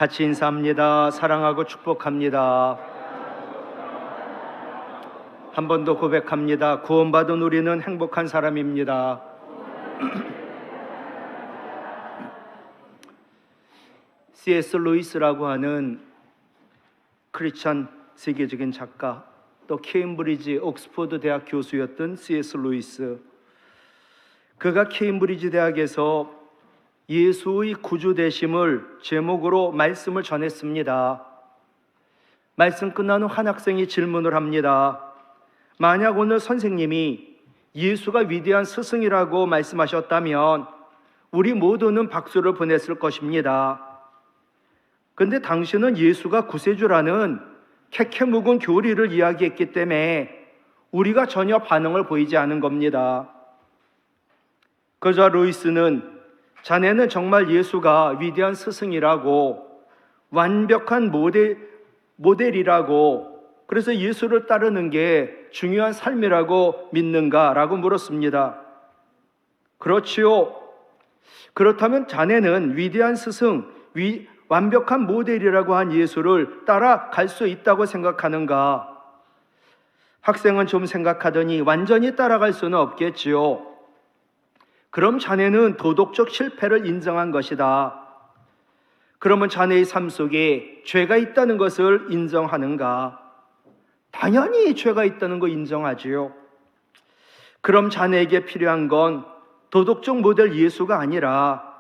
같이 인사합니다. 사랑하고 축복합니다. 한 번 더 고백합니다. 구원받은 우리는 행복한 사람입니다. C.S. 루이스라고 하는 크리스찬 세계적인 작가, 또 케임브리지 옥스퍼드 대학 교수였던 C.S. 루이스, 그가 케임브리지 대학에서 예수의 구주 되심을 제목으로 말씀을 전했습니다. 말씀 끝난 후 한 학생이 질문을 합니다. 만약 오늘 선생님이 예수가 위대한 스승이라고 말씀하셨다면 우리 모두는 박수를 보냈을 것입니다. 근데 당신은 예수가 구세주라는 캐캐 묵은 교리를 이야기했기 때문에 우리가 전혀 반응을 보이지 않은 겁니다. 그러자 루이스는 자네는 정말 예수가 위대한 스승이라고, 완벽한 모델이라고, 그래서 예수를 따르는 게 중요한 삶이라고 믿는가라고 물었습니다. 그렇지요. 그렇다면 자네는 위대한 스승, 완벽한 모델이라고 한 예수를 따라갈 수 있다고 생각하는가? 학생은 좀 생각하더니 완전히 따라갈 수는 없겠지요. 그럼 자네는 도덕적 실패를 인정한 것이다. 그러면 자네의 삶 속에 죄가 있다는 것을 인정하는가? 당연히 죄가 있다는 거 인정하지요. 그럼 자네에게 필요한 건 도덕적 모델 예수가 아니라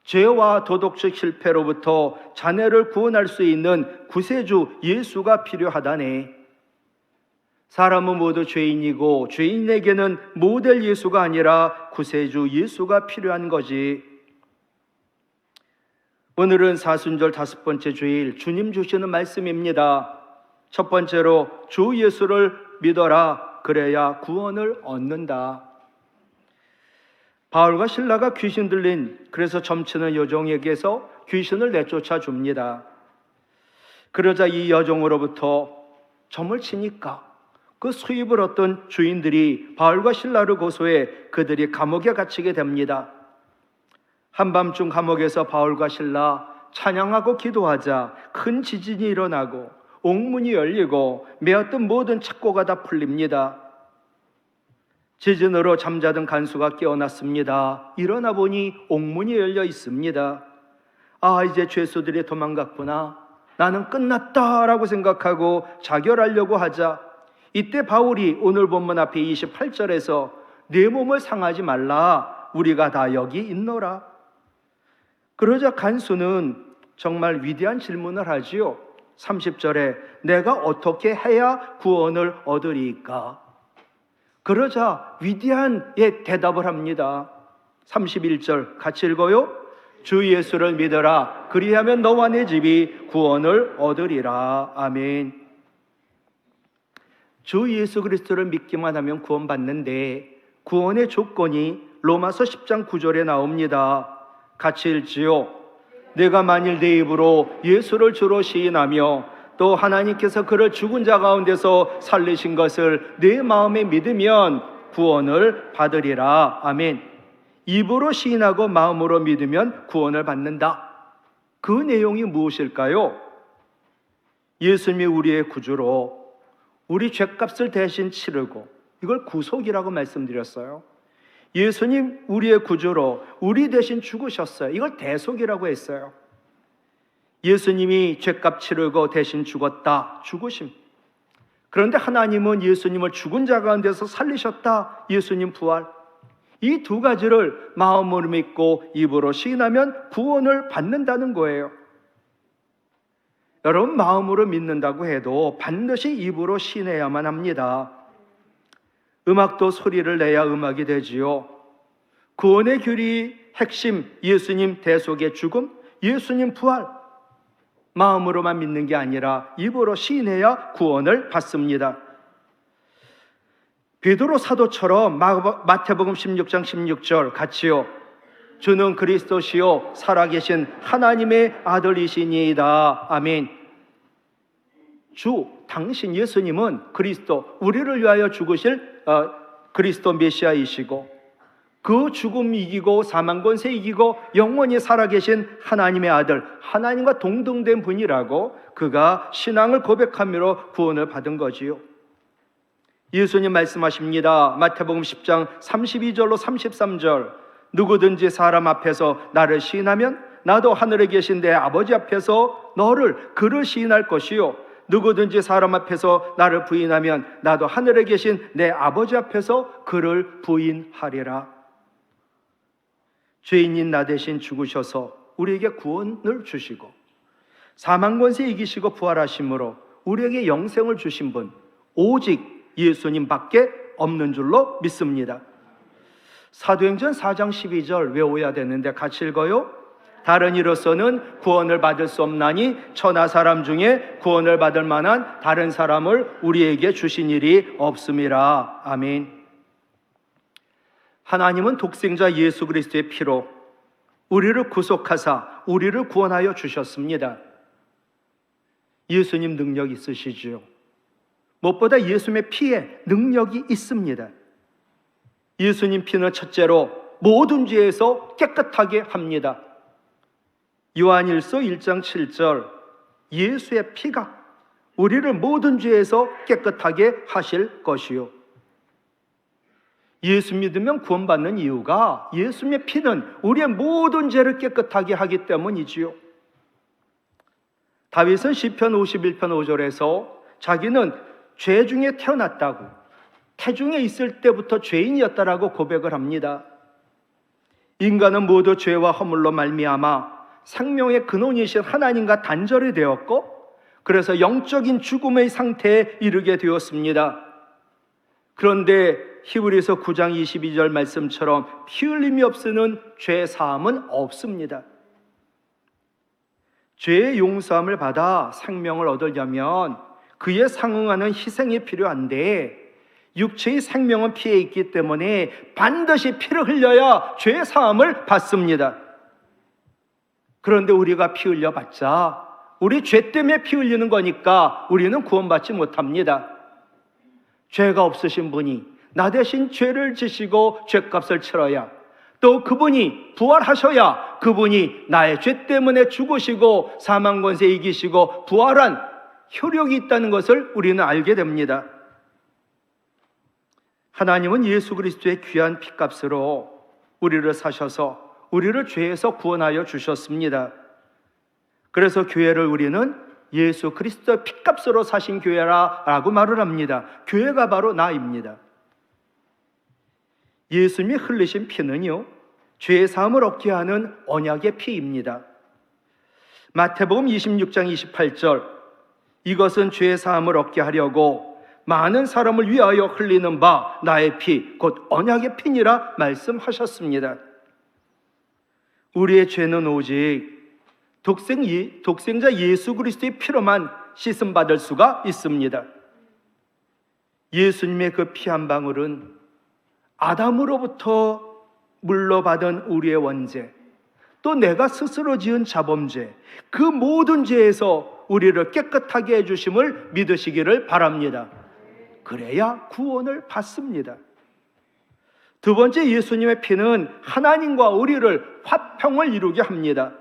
죄와 도덕적 실패로부터 자네를 구원할 수 있는 구세주 예수가 필요하다네. 사람은 모두 죄인이고 죄인에게는 모델 예수가 아니라 구세주 예수가 필요한 거지. 오늘은 사순절 5번째 주일, 주님 주시는 말씀입니다. 첫 번째로 주 예수를 믿어라, 그래야 구원을 얻는다. 바울과 신라가 귀신 들린, 그래서 점치는 여종에게서 귀신을 내쫓아 줍니다. 그러자 이 여종으로부터 점을 치니까 그 수입을 얻던 주인들이 바울과 신라를 고소해 그들이 감옥에 갇히게 됩니다. 한밤중 감옥에서 바울과 신라 찬양하고 기도하자 큰 지진이 일어나고 옥문이 열리고 메었던 모든 착고가 다 풀립니다. 지진으로 잠자던 간수가 깨어났습니다. 일어나 보니 옥문이 열려 있습니다. 아, 이제 죄수들이 도망갔구나, 나는 끝났다라고 생각하고 자결하려고 하자 이때 바울이 오늘 본문 앞에 28절에서 내 몸을 상하지 말라, 우리가 다 여기 있노라. 그러자 간수는 정말 위대한 질문을 하지요. 30절에 내가 어떻게 해야 구원을 얻으리까? 그러자 위대한 대답을 합니다. 31절 같이 읽어요. 주 예수를 믿어라, 그리하면 너와 내 집이 구원을 얻으리라. 아멘. 주 예수 그리스도를 믿기만 하면 구원받는데 구원의 조건이 로마서 10장 9절에 나옵니다. 같이 읽지요. 내가 만일 내 입으로 예수를 주로 시인하며 또 하나님께서 그를 죽은 자 가운데서 살리신 것을 내 마음에 믿으면 구원을 받으리라. 아멘. 입으로 시인하고 마음으로 믿으면 구원을 받는다. 그 내용이 무엇일까요? 예수님이 우리의 구주로 우리 죄값을 대신 치르고, 이걸 구속이라고 말씀드렸어요. 예수님 우리의 구주로 우리 대신 죽으셨어요. 이걸 대속이라고 했어요. 예수님이 죄값 치르고 대신 죽었다, 죽으심. 그런데 하나님은 예수님을 죽은 자 가운데서 살리셨다, 예수님 부활. 이 두 가지를 마음으로 믿고 입으로 시인하면 구원을 받는다는 거예요. 여러분, 마음으로 믿는다고 해도 반드시 입으로 시인해야만 합니다. 음악도 소리를 내야 음악이 되지요. 구원의 교리 핵심, 예수님 대속의 죽음, 예수님 부활. 마음으로만 믿는 게 아니라 입으로 시인해야 구원을 받습니다. 베드로 사도처럼 마태복음 16장 16절 같이요. 주는 그리스도시요 살아계신 하나님의 아들이시니이다. 아멘. 주, 당신 예수님은 그리스도, 우리를 위하여 죽으실 그리스도 메시아이시고 그 죽음 이기고 사망 권세 이기고 영원히 살아계신 하나님의 아들, 하나님과 동등된 분이라고 그가 신앙을 고백함으로 구원을 받은 거지요. 예수님 말씀하십니다. 마태복음 10장 32절로 33절. 누구든지 사람 앞에서 나를 시인하면 나도 하늘에 계신 내 아버지 앞에서 그를 시인할 것이요, 누구든지 사람 앞에서 나를 부인하면 나도 하늘에 계신 내 아버지 앞에서 그를 부인하리라. 죄인인 나 대신 죽으셔서 우리에게 구원을 주시고 사망 권세 이기시고 부활하심으로 우리에게 영생을 주신 분, 오직 예수님밖에 없는 줄로 믿습니다. 사도행전 4장 12절 외워야 되는데 같이 읽어요. 다른 이로서는 구원을 받을 수 없나니 천하 사람 중에 구원을 받을 만한 다른 사람을 우리에게 주신 일이 없음이라. 아멘. 하나님은 독생자 예수 그리스도의 피로 우리를 구속하사 우리를 구원하여 주셨습니다. 예수님 능력 있으시지요. 무엇보다 예수님의 피에 능력이 있습니다. 예수님 피는 첫째로 모든 죄에서 깨끗하게 합니다. 요한일서 1장 7절, 예수의 피가 우리를 모든 죄에서 깨끗하게 하실 것이요. 예수 믿으면 구원받는 이유가 예수님의 피는 우리의 모든 죄를 깨끗하게 하기 때문이지요. 다윗은 시편 51편 5절에서 자기는 죄 중에 태어났다고, 태중에 있을 때부터 죄인이었다라고 고백을 합니다. 인간은 모두 죄와 허물로 말미암아 생명의 근원이신 하나님과 단절이 되었고, 그래서 영적인 죽음의 상태에 이르게 되었습니다. 그런데 히브리서 9장 22절 말씀처럼 피 흘림이 없으는 죄 사함은 없습니다. 죄의 용서함을 받아 생명을 얻으려면 그에 상응하는 희생이 필요한데, 육체의 생명은 피에 있기 때문에 반드시 피를 흘려야 죄 사함을 받습니다. 그런데 우리가 피 흘려봤자 우리 죄 때문에 피 흘리는 거니까 우리는 구원받지 못합니다. 죄가 없으신 분이 나 대신 죄를 지시고 죄값을 치러야, 또 그분이 부활하셔야 그분이 나의 죄 때문에 죽으시고 사망 권세 이기시고 부활한 효력이 있다는 것을 우리는 알게 됩니다. 하나님은 예수 그리스도의 귀한 피값으로 우리를 사셔서 우리를 죄에서 구원하여 주셨습니다. 그래서 교회를 우리는 예수 그리스도의 피값으로 사신 교회라고 말을 합니다. 교회가 바로 나입니다. 예수님이 흘리신 피는요, 죄의 사함을 얻게 하는 언약의 피입니다. 마태복음 26장 28절, 이것은 죄의 사함을 얻게 하려고 많은 사람을 위하여 흘리는 바 나의 피, 곧 언약의 피니라 말씀하셨습니다. 우리의 죄는 오직 독생자 예수 그리스도의 피로만 씻음받을 수가 있습니다. 예수님의 그 피 한 방울은 아담으로부터 물러받은 우리의 원죄, 또 내가 스스로 지은 자범죄, 그 모든 죄에서 우리를 깨끗하게 해주심을 믿으시기를 바랍니다. 그래야 구원을 받습니다. 두 번째, 예수님의 피는 하나님과 우리를 화평을 이루게 합니다.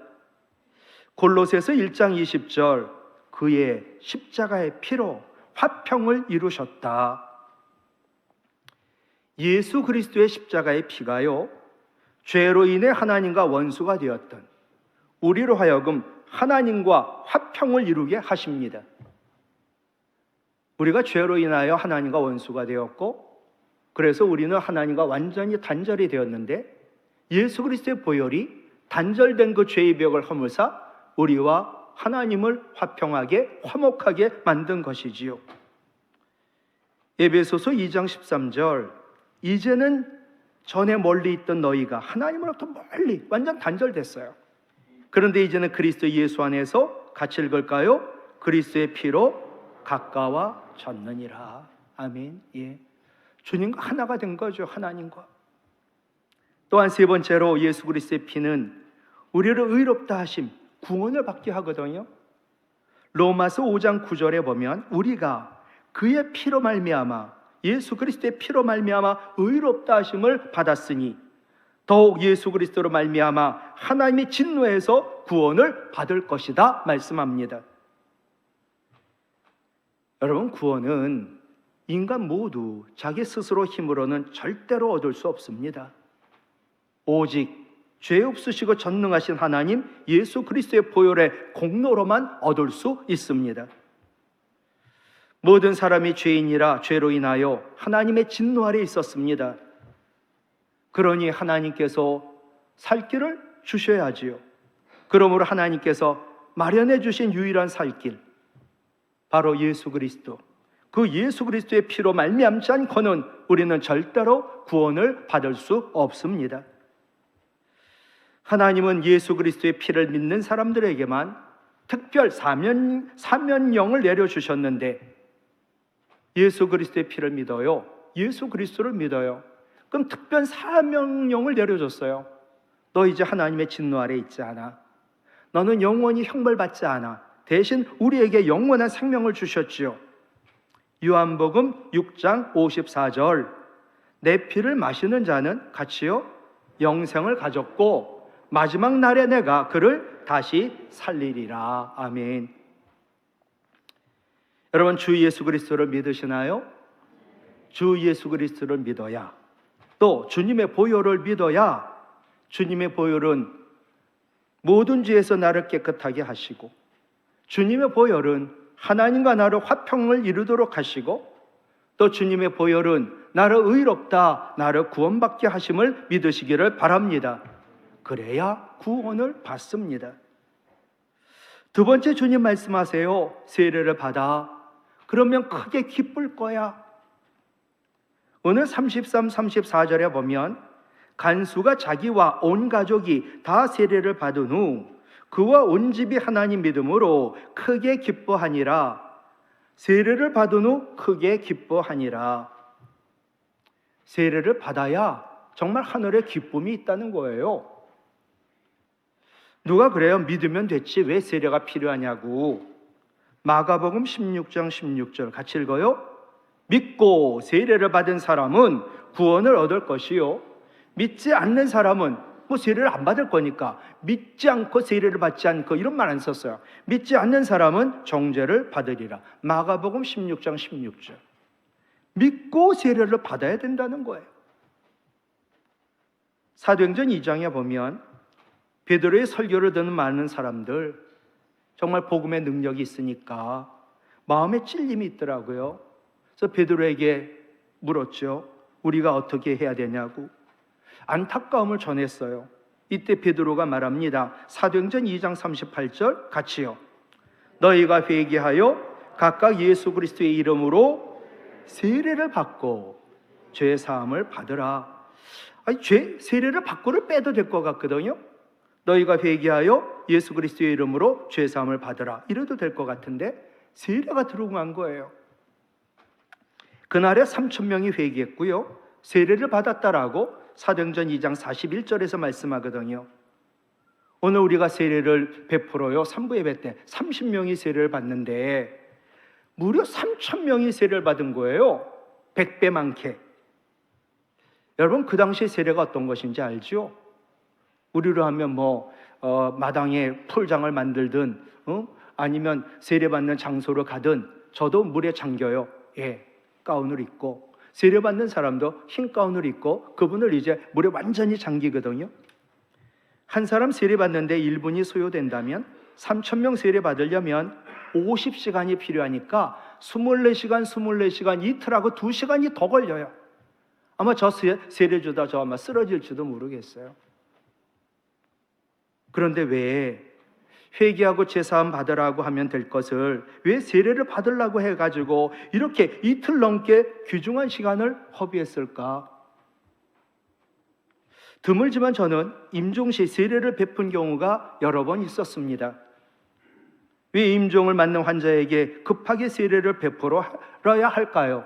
골로새서 1장 20절, 그의 십자가의 피로 화평을 이루셨다. 예수 그리스도의 십자가의 피가요, 죄로 인해 하나님과 원수가 되었던 우리로 하여금 하나님과 화평을 이루게 하십니다. 우리가 죄로 인하여 하나님과 원수가 되었고, 그래서 우리는 하나님과 완전히 단절이 되었는데, 예수 그리스도의 보혈이 단절된 그 죄의 벽을 허물사 우리와 하나님을 화평하게 화목하게 만든 것이지요. 에베소서 2장 13절, 이제는 전에 멀리 있던 너희가 하나님으로부터 멀리 완전 단절됐어요. 그런데 이제는 그리스도 예수 안에서 같이 읽을까요? 그리스도의 피로 가까워졌느니라. 아멘. 예. 주님과 하나가 된 거죠. 하나님과. 또한 세 번째로 예수 그리스도의 피는 우리를 의롭다 하심, 구원을 받게 하거든요. 로마서 5장 9절에 보면 우리가 그의 피로 말미암아, 예수 그리스도의 피로 말미암아 의롭다 하심을 받았으니 더욱 예수 그리스도로 말미암아 하나님의 진노에서 구원을 받을 것이다 말씀합니다. 여러분, 구원은 인간 모두 자기 스스로 힘으로는 절대로 얻을 수 없습니다. 오직 죄 없으시고 전능하신 하나님 예수 그리스도의 보혈의 공로로만 얻을 수 있습니다. 모든 사람이 죄인이라 죄로 인하여 하나님의 진노 아래 있었습니다. 그러니 하나님께서 살 길을 주셔야지요. 그러므로 하나님께서 마련해 주신 유일한 살 길, 바로 예수 그리스도, 그 예수 그리스도의 피로 말미암지 않고는 우리는 절대로 구원을 받을 수 없습니다. 하나님은 예수 그리스도의 피를 믿는 사람들에게만 특별 사면령을 내려주셨는데, 예수 그리스도의 피를 믿어요, 예수 그리스도를 믿어요, 그럼 특별 사명령을 내려줬어요. 너 이제 하나님의 진노 아래 있지 않아. 너는 영원히 형벌받지 않아. 대신 우리에게 영원한 생명을 주셨지요. 요한복음 6장 54절, 내 피를 마시는 자는 같이요 영생을 가졌고 마지막 날에 내가 그를 다시 살리리라. 아멘. 여러분, 주 예수 그리스도를 믿으시나요? 주 예수 그리스도를 믿어야, 또 주님의 보혈을 믿어야, 주님의 보혈은 모든 죄에서 나를 깨끗하게 하시고, 주님의 보혈은 하나님과 나를 화평을 이루도록 하시고, 또 주님의 보혈은 나를 의롭다, 나를 구원받게 하심을 믿으시기를 바랍니다. 그래야 구원을 받습니다. 두 번째, 주님 말씀하세요. 세례를 받아. 그러면 크게 기쁠 거야. 오늘 33, 34절에 보면 간수가 자기와 온 가족이 다 세례를 받은 후 그와 온 집이 하나님 믿음으로 크게 기뻐하니라. 세례를 받은 후 크게 기뻐하니라. 세례를 받아야 정말 하늘에 기쁨이 있다는 거예요. 누가 그래요? 믿으면 됐지 왜 세례가 필요하냐고. 마가복음 16장 16절 같이 읽어요. 믿고 세례를 받은 사람은 구원을 얻을 것이요, 믿지 않는 사람은 뭐 세례를 안 받을 거니까 믿지 않고 세례를 받지 않고 이런 말 안 썼어요. 믿지 않는 사람은 정죄를 받으리라. 마가복음 16장 16절. 믿고 세례를 받아야 된다는 거예요. 사도행전 2장에 보면 베드로의 설교를 듣는 많은 사람들, 정말 복음의 능력이 있으니까 마음에 찔림이 있더라고요. 그래서 베드로에게 물었죠. 우리가 어떻게 해야 되냐고 안타까움을 전했어요. 이때 베드로가 말합니다. 사도행전 2장 38절 같이요. 너희가 회개하여 각각 예수 그리스도의 이름으로 세례를 받고 죄 사함을 받으라. 세례를 받고를 빼도 될 것 같거든요. 너희가 회개하여 예수 그리스도의 이름으로 죄 사함을 받으라 이래도 될 것 같은데 세례가 들어간 거예요. 그날에 3,000명이 회개했고요, 세례를 받았다라고 사도행전 2장 41절에서 말씀하거든요. 오늘 우리가 세례를 베풀어요. 3부 예배 때 30명이 세례를 받는데 무려 3,000명이 세례를 받은 거예요. 100배 많게. 여러분, 그 당시 세례가 어떤 것인지 알죠? 우리로 하면 마당에 풀장을 만들든 아니면 세례받는 장소로 가든 저도 물에 잠겨요. 가운을 입고, 세례받는 사람도 흰 가운을 입고 그분을 이제 물에 완전히 잠기거든요. 한 사람 세례받는데 1분이 소요된다면 3,000명 세례받으려면 50시간이 필요하니까 24시간 이틀하고 2시간이 더 걸려요. 아마 저 세례 주다 저 아마 쓰러질지도 모르겠어요. 그런데 왜 회개하고 제사함 받으라고 하면 될 것을 왜 세례를 받으려고 해가지고 이렇게 이틀 넘게 귀중한 시간을 허비했을까? 드물지만 저는 임종시 세례를 베푼 경우가 여러 번 있었습니다. 왜 임종을 맞는 환자에게 급하게 세례를 베풀어야 할까요?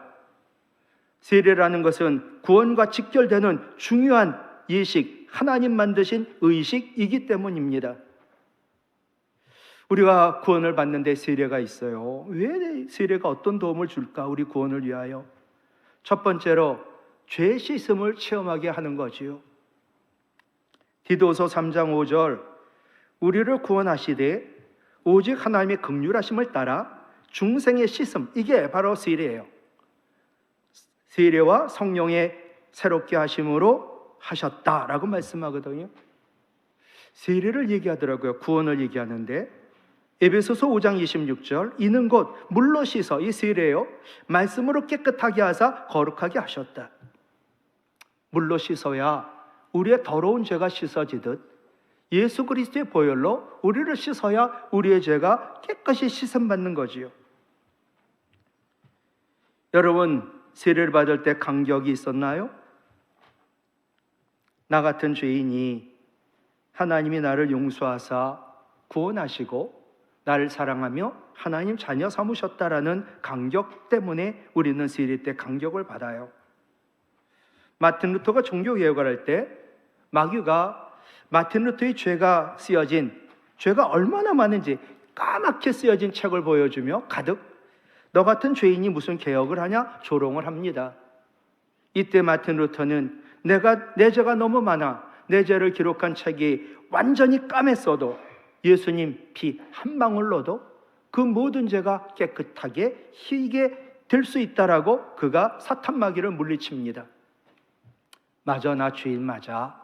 세례라는 것은 구원과 직결되는 중요한 예식, 하나님 만드신 의식이기 때문입니다. 우리가 구원을 받는데 세례가 있어요. 왜 세례가 어떤 도움을 줄까? 우리 구원을 위하여. 첫 번째로 죄 씻음을 체험하게 하는 거지요. 디도서 3장 5절 우리를 구원하시되 오직 하나님의 긍휼하심을 따라 중생의 씻음, 이게 바로 세례예요. 세례와 성령의 새롭게 하심으로 하셨다라고 말씀하거든요. 세례를 얘기하더라고요. 구원을 얘기하는데 에베소서 5장 26절 이는 곧 물로 씻어, 이 세례요, 말씀으로 깨끗하게 하사 거룩하게 하셨다. 물로 씻어야 우리의 더러운 죄가 씻어지듯 예수 그리스도의 보혈로 우리를 씻어야 우리의 죄가 깨끗이 씻음받는 거지요. 여러분, 세례를 받을 때 감격이 있었나요? 나 같은 죄인이 하나님이 나를 용서하사 구원하시고 나를 사랑하며 하나님 자녀 삼으셨다라는 감격 때문에 우리는 세례 때 감격을 받아요. 마틴 루터가 종교개혁을 할 때 마귀가 마틴 루터의 죄가 쓰여진, 죄가 얼마나 많은지 까맣게 쓰여진 책을 보여주며 가득 너 같은 죄인이 무슨 개혁을 하냐 조롱을 합니다. 이때 마틴 루터는 내 죄가 너무 많아 내 죄를 기록한 책이 완전히 까맸어도 예수님 피 한 방울로도 그 모든 죄가 깨끗하게 희게 될 수 있다라고 그가 사탄 마귀를 물리칩니다. 맞아, 나 죄인 맞아.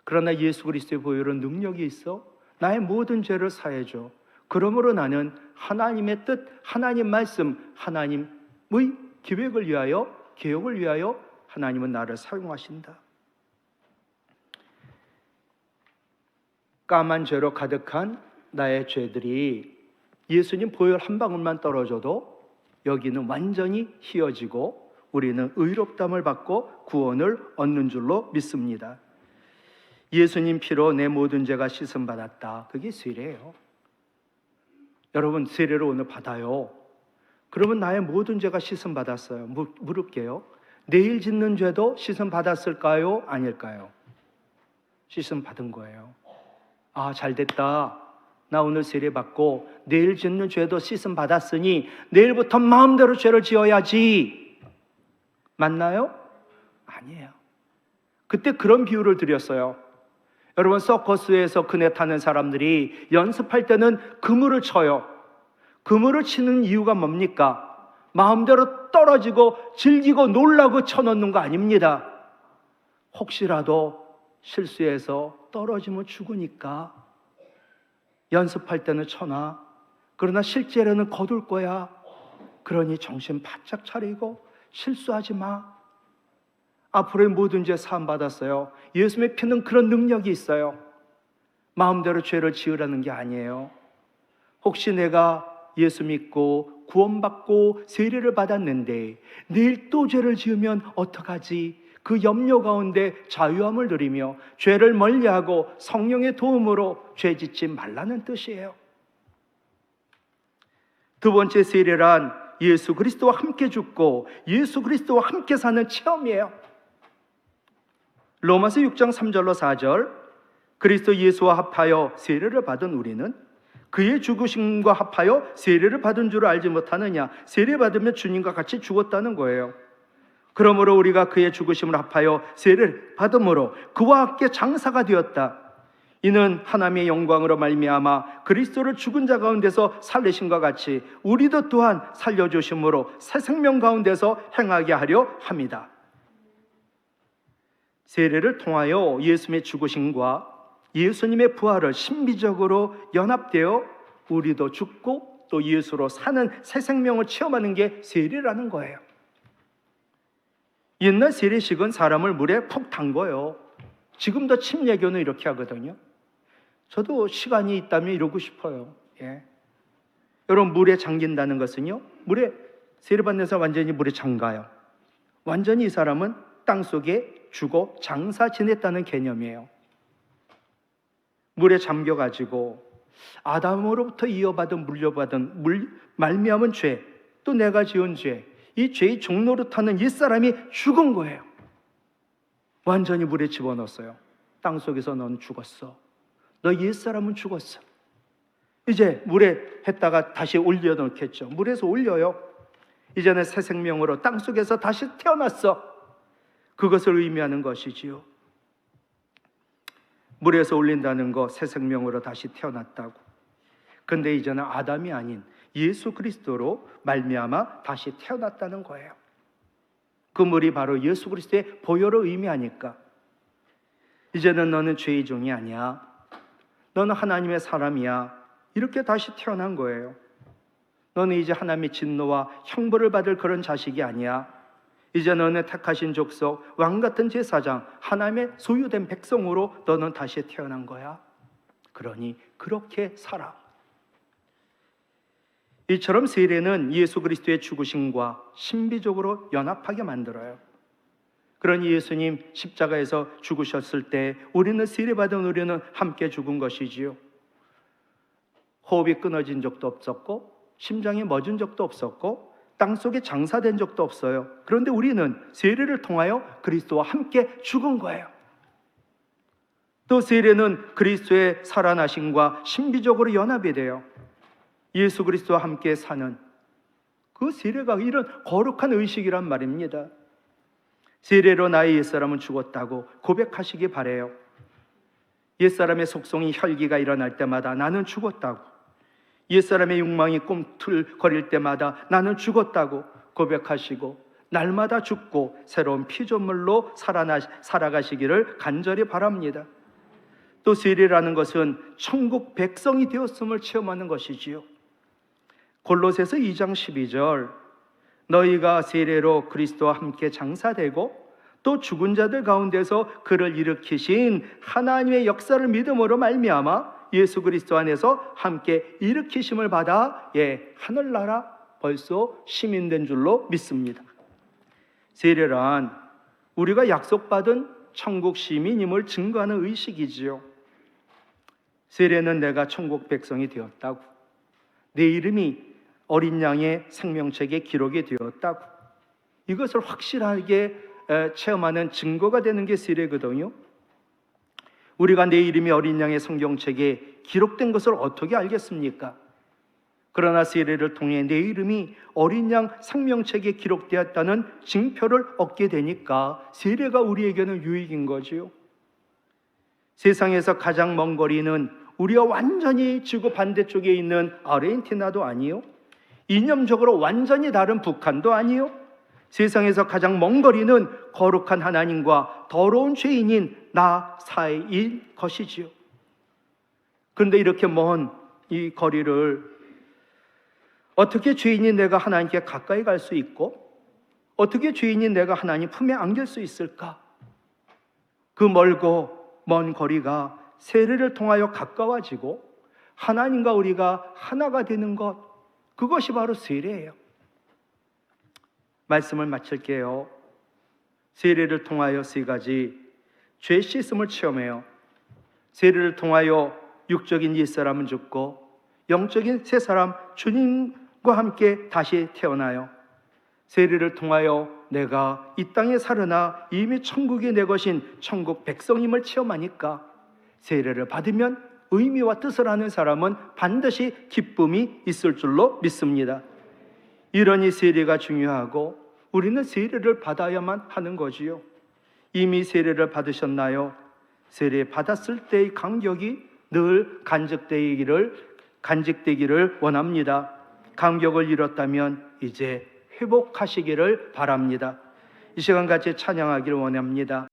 그러나 예수 그리스도의 보혈은 능력이 있어 나의 모든 죄를 사해줘. 그러므로 나는 하나님의 뜻, 하나님 말씀, 하나님의 기획을 위하여, 개혁을 위하여 하나님은 나를 사용하신다. 까만 죄로 가득한 나의 죄들이 예수님 보혈 한 방울만 떨어져도 여기는 완전히 희어지고 우리는 의롭다함을 받고 구원을 얻는 줄로 믿습니다. 예수님 피로 내 모든 죄가 씻음받았다. 그게 세례예요. 여러분, 세례를 오늘 받아요. 그러면 나의 모든 죄가 씻음받았어요. 물을게요. 내일 짓는 죄도 씻음받았을까요? 아닐까요? 씻음받은 거예요. 아, 잘됐다. 나 오늘 세례 받고 내일 짓는 죄도 씻음받았으니 내일부터 마음대로 죄를 지어야지. 맞나요? 아니에요. 그때 그런 비유를 드렸어요. 여러분, 서커스에서 그네 타는 사람들이 연습할 때는 그물을 쳐요. 그물을 치는 이유가 뭡니까? 마음대로 떨어지고 즐기고 놀라고 쳐놓는 거 아닙니다. 혹시라도 실수해서 떨어지면 죽으니까 연습할 때는 쳐놔. 그러나 실제로는 거둘 거야. 그러니 정신 바짝 차리고 실수하지 마. 앞으로의 모든 죄 사함 받았어요. 예수님의 피는 그런 능력이 있어요. 마음대로 죄를 지으라는 게 아니에요. 혹시 내가 예수 믿고 구원받고 세례를 받았는데 내일 또 죄를 지으면 어떡하지? 그 염려 가운데 자유함을 누리며 죄를 멀리하고 성령의 도움으로 죄 짓지 말라는 뜻이에요. 두 번째, 세례란 예수 그리스도와 함께 죽고 예수 그리스도와 함께 사는 체험이에요. 로마서 6장 3절로 4절 그리스도 예수와 합하여 세례를 받은 우리는 그의 죽으심과 합하여 세례를 받은 줄 알지 못하느냐. 세례 받으면 주님과 같이 죽었다는 거예요. 그러므로 우리가 그의 죽으심을 합하여 세례를 받음으로 그와 함께 장사가 되었다. 이는 하나님의 영광으로 말미암아 그리스도를 죽은 자 가운데서 살리심과 같이 우리도 또한 살려주심으로 새 생명 가운데서 행하게 하려 합니다. 세례를 통하여 예수님의 죽으심과 예수님의 부활을 신비적으로 연합되어 우리도 죽고 또 예수로 사는 새 생명을 체험하는 게 세례라는 거예요. 옛날 세례식은 사람을 물에 푹 담궈요. 지금도 침례교는 이렇게 하거든요. 저도 시간이 있다면 이러고 싶어요. 여러분, 물에 잠긴다는 것은요, 물에 세례받는 사람 완전히 물에 잠가요. 완전히 이 사람은 땅속에 죽어 장사 지냈다는 개념이에요. 물에 잠겨가지고 아담으로부터 이어받은 물려받은 말미암은 죄, 또 내가 지은 죄, 이 죄의 종노릇하는 옛사람이 죽은 거예요. 완전히 물에 집어넣었어요. 땅속에서 넌 죽었어. 너 옛사람은 죽었어. 이제 물에 했다가 다시 올려놓겠죠. 물에서 올려요. 이제는 새 생명으로 땅속에서 다시 태어났어. 그것을 의미하는 것이지요. 물에서 올린다는 거 새 생명으로 다시 태어났다고. 근데 이제는 아담이 아닌 예수 그리스도로 말미암아 다시 태어났다는 거예요. 그 물이 바로 예수 그리스도의 보혈을 의미하니까 이제는 너는 죄의 종이 아니야. 너는 하나님의 사람이야. 이렇게 다시 태어난 거예요. 너는 이제 하나님의 진노와 형벌을 받을 그런 자식이 아니야. 이제 너는 택하신 족속, 왕같은 제사장, 하나님의 소유된 백성으로 너는 다시 태어난 거야. 그러니 그렇게 살아. 이처럼 세례는 예수 그리스도의 죽으심과 신비적으로 연합하게 만들어요. 그러니 예수님 십자가에서 죽으셨을 때 우리는 세례받은 우리는 함께 죽은 것이지요. 호흡이 끊어진 적도 없었고 심장이 멎은 적도 없었고 땅속에 장사된 적도 없어요. 그런데 우리는 세례를 통하여 그리스도와 함께 죽은 거예요. 또 세례는 그리스도의 살아나심과 신비적으로 연합이 돼요. 예수 그리스도와 함께 사는 그 세례가 이런 거룩한 의식이란 말입니다. 세례로 나의 옛사람은 죽었다고 고백하시기 바래요. 옛사람의 속성이 혈기가 일어날 때마다 나는 죽었다고, 옛사람의 욕망이 꿈틀거릴 때마다 나는 죽었다고 고백하시고 날마다 죽고 새로운 피조물로 살아가시기를 간절히 바랍니다. 또 세례라는 것은 천국 백성이 되었음을 체험하는 것이지요. 골로새서 2장 12절 너희가 세례로 그리스도와 함께 장사되고 또 죽은 자들 가운데서 그를 일으키신 하나님의 역사를 믿음으로 말미암아 예수 그리스도 안에서 함께 일으키심을 받아 하늘나라 벌써 시민된 줄로 믿습니다. 세례란 우리가 약속받은 천국 시민임을 증거하는 의식이지요. 세례는 내가 천국 백성이 되었다고, 내 이름이 어린 양의 생명책에 기록이 되었다고, 이것을 확실하게 체험하는 증거가 되는 게 세례거든요. 우리가 내 이름이 어린 양의 성경책에 기록된 것을 어떻게 알겠습니까? 그러나 세례를 통해 내 이름이 어린 양 생명책에 기록되었다는 징표를 얻게 되니까 세례가 우리에게는 유익인 거지요. 세상에서 가장 먼 거리는 우리가 완전히 지구 반대쪽에 있는 아르헨티나도 아니요, 이념적으로 완전히 다른 북한도 아니요, 세상에서 가장 먼 거리는 거룩한 하나님과 더러운 죄인인 나 사이인 것이지요. 그런데 이렇게 먼 이 거리를 어떻게 죄인인 내가 하나님께 가까이 갈 수 있고 어떻게 죄인인 내가 하나님 품에 안길 수 있을까? 그 멀고 먼 거리가 세례를 통하여 가까워지고 하나님과 우리가 하나가 되는 것, 그것이 바로 세례예요. 말씀을 마칠게요. 세례를 통하여 세 가지 죄 씻음을 체험해요. 세례를 통하여 육적인 옛사람은 죽고 영적인 새 사람 주님과 함께 다시 태어나요. 세례를 통하여 내가 이 땅에 살으나 이미 천국이 내 것인 천국 백성임을 체험하니까 세례를 받으면 의미와 뜻을 아는 사람은 반드시 기쁨이 있을 줄로 믿습니다. 이러니 세례가 중요하고 우리는 세례를 받아야만 하는 거지요. 이미 세례를 받으셨나요? 세례 받았을 때의 감격이 늘 간직되기를 원합니다. 감격을 잃었다면 이제 회복하시기를 바랍니다. 이 시간 같이 찬양하기를 원합니다.